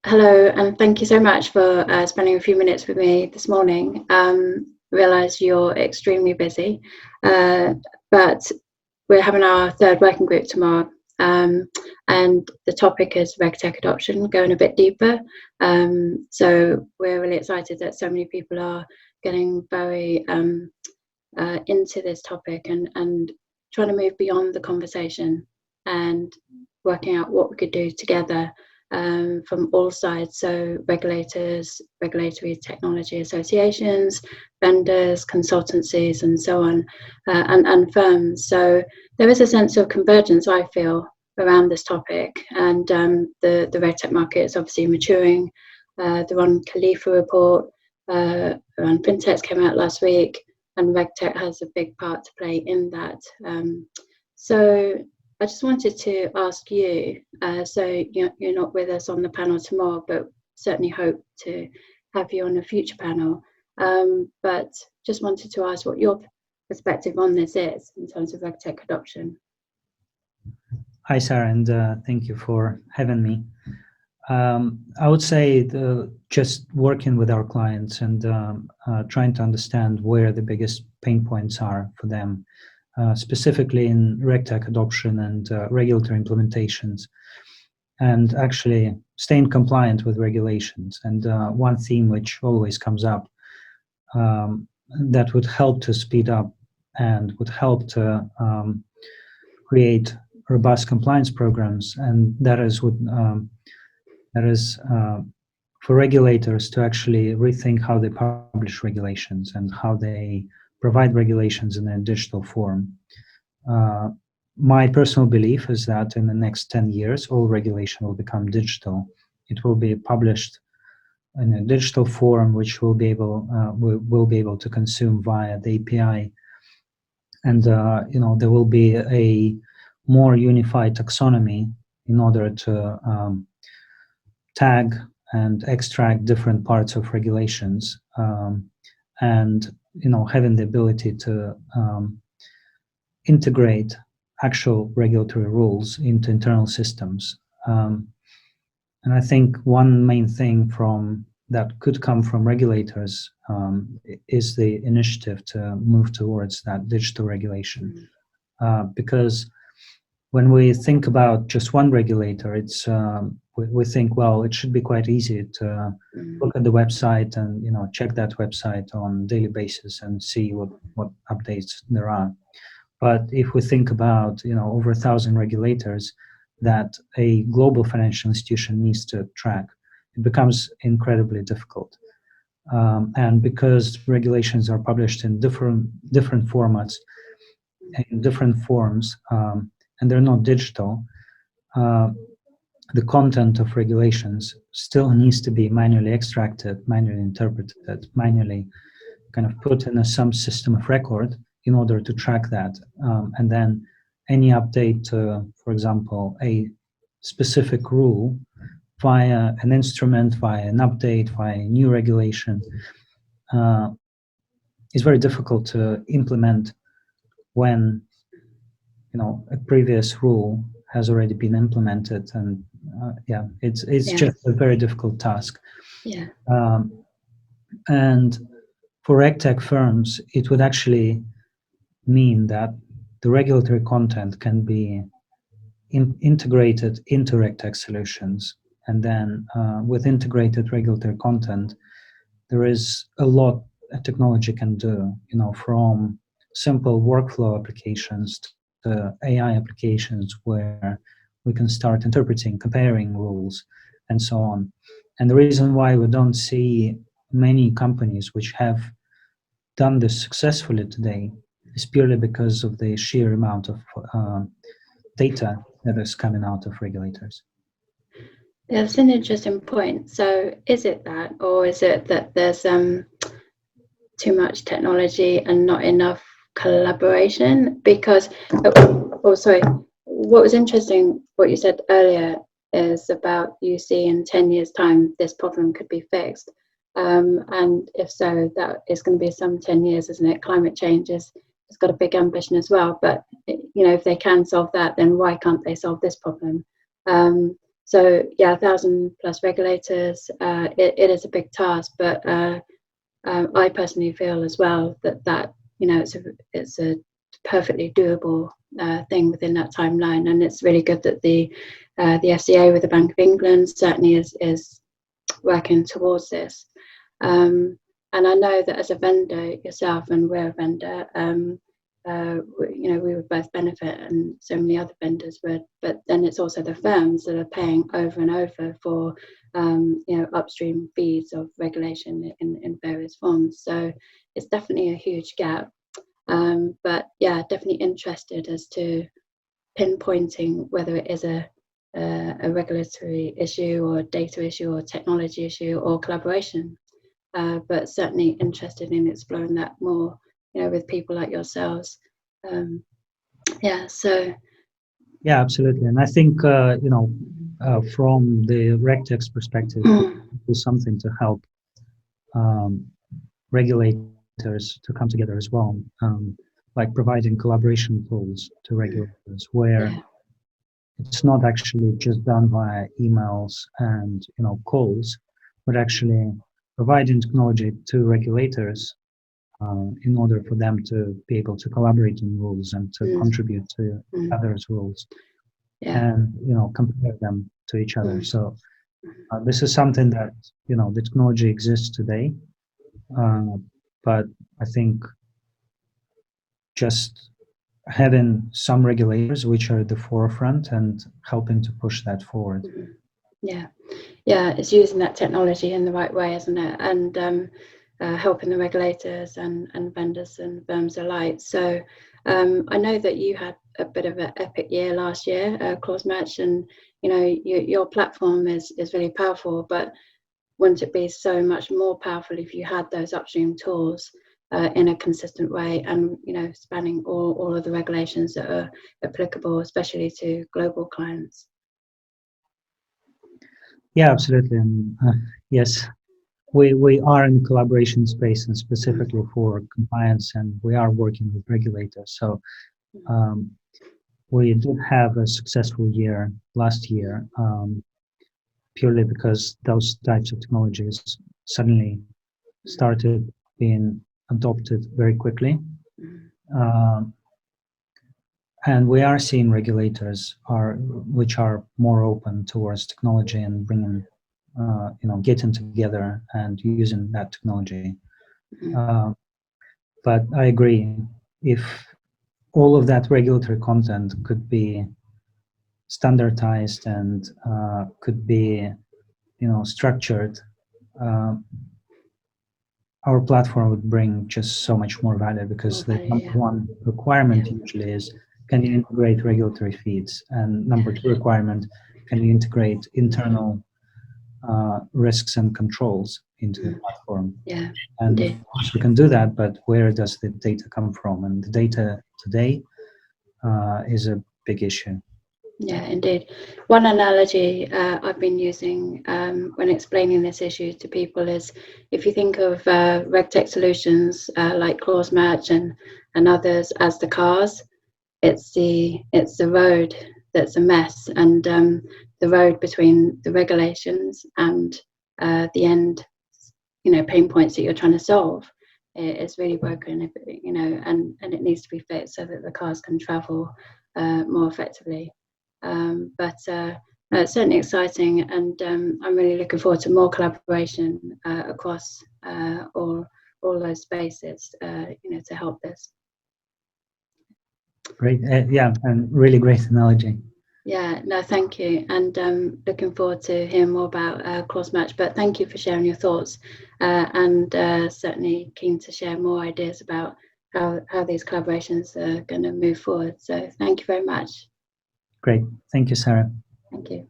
Hello, and thank you so much for spending a few minutes with me this morning. Realise you're extremely busy, but we're having our third working group tomorrow, and the topic is RegTech Adoption, going a bit deeper. So we're really excited that so many people are getting very into this topic and trying to move beyond the conversation and working out what we could do together from all sides, so regulators, regulatory technology associations, vendors, consultancies, and so on, and firms. So there is a sense of convergence, I feel, around this topic, and the RegTech market is obviously maturing. The Ron Khalifa report around fintechs came out last week, and RegTech has a big part to play in that. So I just wanted to ask you, so you're not with us on the panel tomorrow, but certainly hope to have you on a future panel. But just wanted to ask what your perspective on this is in terms of RegTech adoption. Hi, Sarah, and thank you for having me. I would say just working with our clients and trying to understand where the biggest pain points are for them. Specifically in RegTech adoption and regulatory implementations, and actually staying compliant with regulations. And one theme which always comes up that would help to speed up and would help to create robust compliance programs, and that is for regulators to actually rethink how they publish regulations and how they provide regulations in a digital form. My personal belief is that in the next 10 years, all regulation will become digital. It will be published in a digital form, which will be able to consume via the API, and there will be a more unified taxonomy in order to tag and extract different parts of regulations, and having the ability to integrate actual regulatory rules into internal systems. And I think one main thing that could come from regulators is the initiative to move towards that digital regulation. Because when we think about just one regulator, it's we think, well, it should be quite easy to look at the website and check that website on a daily basis and see what updates there are. But if we think about over 1,000 regulators that a global financial institution needs to track, it becomes incredibly difficult. And because regulations are published in different formats, in different forms, and they're not digital, the content of regulations still needs to be manually extracted, manually interpreted, manually kind of put in some system of record in order to track that. And then any update to, for example, a specific rule via an instrument, via an update, via a new regulation, is very difficult to implement when a previous rule has already been implemented, and it's just a very difficult task. Yeah. And for RegTech firms, it would actually mean that the regulatory content can be integrated into RegTech solutions, and then with integrated regulatory content, there is a lot a technology can do. From simple workflow applications to AI applications where we can start interpreting, comparing rules, and so on. And the reason why we don't see many companies which have done this successfully today is purely because of the sheer amount of data that is coming out of regulators. That's an interesting point. So is it that, or is it that there's too much technology and not enough collaboration? Because what was interesting, what you said earlier, is about you see in 10 years time this problem could be fixed, and if so, that is going to be some 10 years, isn't it? Climate change has got a big ambition as well, but if they can solve that, then why can't they solve this problem? So yeah, 1,000+ regulators. It is a big task, but I personally feel as well that it's a perfectly doable thing within that timeline, and it's really good that the FCA with the Bank of England certainly is working towards this. And I know that as a vendor yourself, and we're a vendor, we would both benefit, and so many other vendors would. But then it's also the firms that are paying over and over for upstream fees of regulation in various forms. So it's definitely a huge gap. But yeah, definitely interested as to pinpointing whether it is a regulatory issue or a data issue or technology issue or collaboration. But certainly interested in exploring that more, with people like yourselves. Yeah, absolutely. And I think from the RegTech's perspective, do something to help regulators to come together as well, like providing collaboration tools to regulators, where it's not actually just done via emails and calls, but actually providing technology to regulators in order for them to be able to collaborate on rules and to contribute to others' rules, and compare them to each other. So this is something that the technology exists today, but I think just having some regulators which are at the forefront and helping to push that forward. Yeah, it's using that technology in the right way, isn't it? And helping the regulators and vendors and firms alike. So I know that you had a bit of an epic year last year, ClauseMatch, and your platform is really powerful, but wouldn't it be so much more powerful if you had those upstream tools in a consistent way, and spanning all of the regulations that are applicable, especially to global clients? Yeah, absolutely. And yes, we are in the collaboration space, and specifically for compliance, and we are working with regulators. So we did have a successful year last year, purely because those types of technologies suddenly started being adopted very quickly. And we are seeing regulators which are more open towards technology and bringing, getting together and using that technology. But I agree, if all of that regulatory content could be standardized and could be, structured, our platform would bring just so much more value, because the number one requirement usually is, can you integrate regulatory feeds? And number two requirement, can you integrate internal risks and controls into the platform? And of course we can do that, but where does the data come from? And the data today is a big issue. Yeah, indeed. One analogy I've been using when explaining this issue to people is, if you think of RegTech solutions like ClauseMatch and others as the cars, it's the road that's a mess, and the road between the regulations and the end, pain points that you're trying to solve is really broken, and it needs to be fixed so that the cars can travel more effectively. But it's certainly exciting, and I'm really looking forward to more collaboration across all those spaces, to help this. Great, and really great analogy. Yeah, no, thank you, and looking forward to hearing more about ClauseMatch. But thank you for sharing your thoughts, and certainly keen to share more ideas about how these collaborations are going to move forward. So thank you very much. Great. Thank you, Sarah. Thank you.